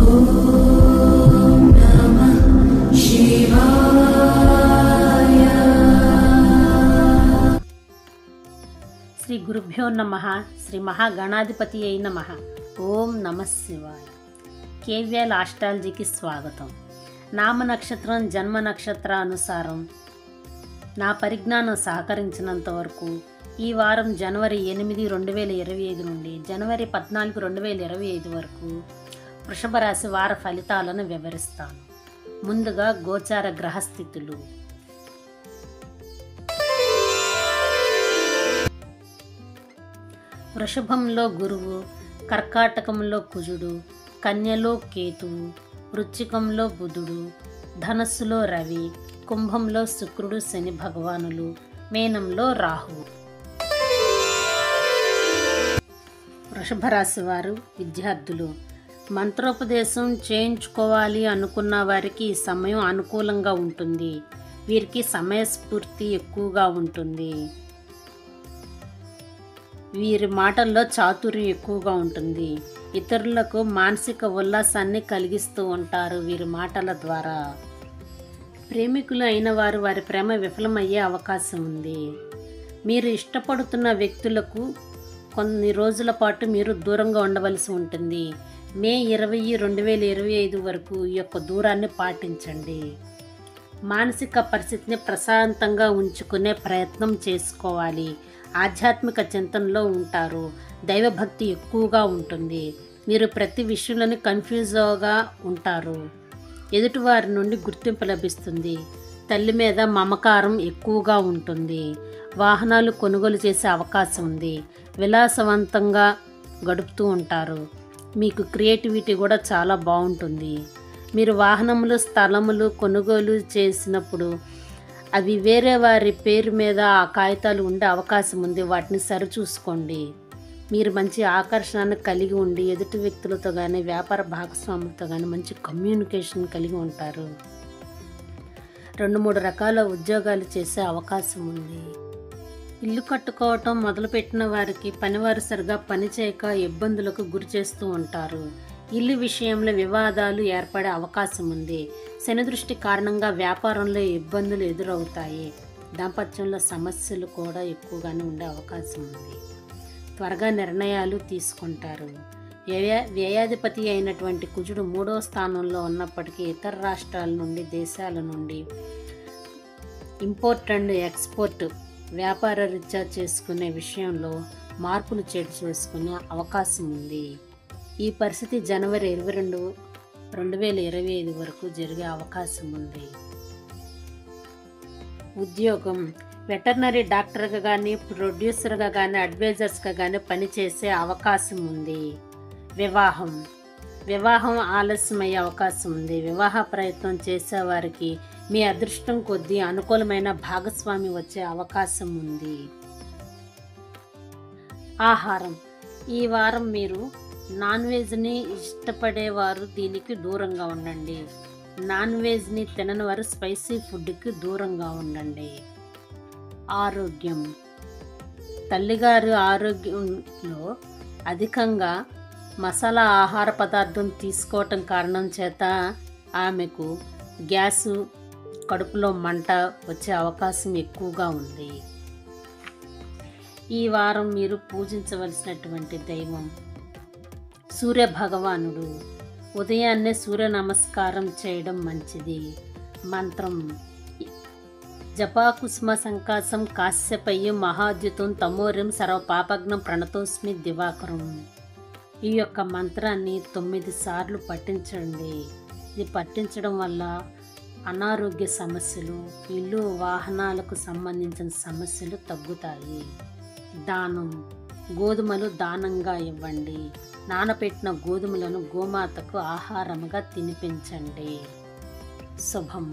శ్రీ గురుభ్యో నమః. శ్రీ మహాగణాధిపతి అయి నమః. ఓం నమః శివాయ. కేవ్యాల ఆస్ట్రాలజీకి స్వాగతం. నామ నక్షత్రం జన్మ నక్షత్ర అనుసారం నా పరిజ్ఞానం సహకరించినంత వరకు ఈ వారం జనవరి 8, 2025 నుండి జనవరి 14, 2025 వరకు వృషభ రాశి వార ఫలితాలను వివరిస్తాను. ముందుగా గోచార గ్రహస్థితులు. వృషభంలో గురువు, కర్కాటకంలో కుజుడు, కన్యలో కేతువు, వృశ్చికంలో బుధుడు, ధనస్సులో రవి, కుంభంలో శుక్రుడు శని భగవానులు, మీనంలో రాహువు. వృషభ రాశి వారు విద్యార్థులు. మంత్రోపదేశం చేయించుకోవాలి అనుకున్న వారికి ఈ సమయం అనుకూలంగా ఉంటుంది. వీరికి సమయస్ఫూర్తి ఎక్కువగా ఉంటుంది. వీరి మాటల్లో చాతుర్యం ఎక్కువగా ఉంటుంది. ఇతరులకు మానసిక ఉల్లాసాన్ని కలిగిస్తూ ఉంటారు వీరి మాటల ద్వారా. ప్రేమికులు అయిన వారు వారి ప్రేమ విఫలమయ్యే అవకాశం ఉంది. మీరు ఇష్టపడుతున్న వ్యక్తులకు కొన్ని రోజుల పాటు మీరు దూరంగా ఉండవలసి ఉంటుంది. మే 20, 2025 వరకు ఈ యొక్క దూరాన్ని పాటించండి. మానసిక పరిస్థితిని ప్రశాంతంగా ఉంచుకునే ప్రయత్నం చేసుకోవాలి. ఆధ్యాత్మిక చింతనలో ఉంటారు. దైవభక్తి ఎక్కువగా ఉంటుంది. మీరు ప్రతి విషయంలోని కన్ఫ్యూజ్గా ఉంటారు. ఎదుటివారి నుండి గుర్తింపు లభిస్తుంది. తల్లి మీద మమకారం ఎక్కువగా ఉంటుంది. వాహనాలు కొనుగోలు చేసే అవకాశం ఉంది. విలాసవంతంగా గడుపుతూ ఉంటారు. మీకు క్రియేటివిటీ కూడా చాలా బాగుంటుంది. మీరు వాహనములు, స్థలములు కొనుగోలు చేసినప్పుడు అవి వేరే వారి పేరు మీద ఆ కాగితాలు ఉండే అవకాశం ఉంది. వాటిని సరిచూసుకోండి. మీరు మంచి ఆకర్షణను కలిగి ఉండి ఎదుటి వ్యక్తులతో కానీ వ్యాపార భాగస్వాములతో కానీ మంచి కమ్యూనికేషన్ కలిగి ఉంటారు. 2-3 రకాల ఉద్యోగాలు చేసే అవకాశం ఉంది. ఇల్లు కట్టుకోవటం మొదలుపెట్టిన వారికి పనివారు సరిగా పనిచేయక ఇబ్బందులకు గురి చేస్తూ ఉంటారు. ఇల్లు విషయంలో వివాదాలు ఏర్పడే అవకాశం ఉంది. శని దృష్టి కారణంగా వ్యాపారంలో ఇబ్బందులు ఎదురవుతాయి. దాంపత్యంలో సమస్యలు కూడా ఎక్కువగానే ఉండే అవకాశం ఉంది. త్వరగా నిర్ణయాలు తీసుకుంటారు. వ్యయాధిపతి అయినటువంటి కుజుడు 3వ స్థానంలో ఉన్నప్పటికీ ఇతర రాష్ట్రాల నుండి, దేశాల నుండి ఇంపోర్ట్ అండ్ ఎక్స్పోర్ట్ వ్యాపార రీత్యా చేసుకునే విషయంలో మార్పులు చేసుకునే అవకాశం ఉంది. ఈ పరిస్థితి జనవరి 22, 2025 వరకు జరిగే అవకాశం ఉంది. ఉద్యోగం. వెటర్నరీ డాక్టర్గా కానీ, ప్రొడ్యూసర్గా కానీ, అడ్వైజర్స్గా కానీ పనిచేసే అవకాశం ఉంది. వివాహం ఆలస్యమయ్యే అవకాశం ఉంది. వివాహ ప్రయత్నం చేసేవారికి మీ అదృష్టం కొద్దీ అనుకూలమైన భాగస్వామి వచ్చే అవకాశం ఉంది. ఆహారం. ఈ వారం మీరు నాన్ వెజ్ని ఇష్టపడేవారు దీనికి దూరంగా ఉండండి. నాన్ వెజ్ని తినని వారు స్పైసీ ఫుడ్కి దూరంగా ఉండండి. ఆరోగ్యం. తల్లిగారి ఆరోగ్యంలో అధికంగా మసాలా ఆహార పదార్థం తీసుకోవటం కారణం చేత ఆమెకు గ్యాసు, కడుపులో మంట వచ్చే అవకాశం ఎక్కువగా ఉంది. ఈ వారం మీరు పూజించవలసినటువంటి దైవం సూర్య భగవానుడు. ఉదయాన్నే సూర్య నమస్కారం చేయడం మంచిది. మంత్రం. జపాకుసుమ సంకాసం కాశ్యపయ్యం మహాద్యుతం తమోరిం సర్వపాపగ్నం ప్రణతోస్మి దివాకరం. ఈ యొక్క మంత్రాన్ని 9 సార్లు పఠించండి. ఇది పఠించడం వల్ల అనారోగ్య సమస్యలు, ఇల్లు వాహనాలకు సంబంధించిన సమస్యలు తగ్గుతాయి. దానం. గోధుమలు దానంగా ఇవ్వండి. నానపెట్టిన గోధుమలను గోమాతకు ఆహారముగా తినిపించండి. శుభం.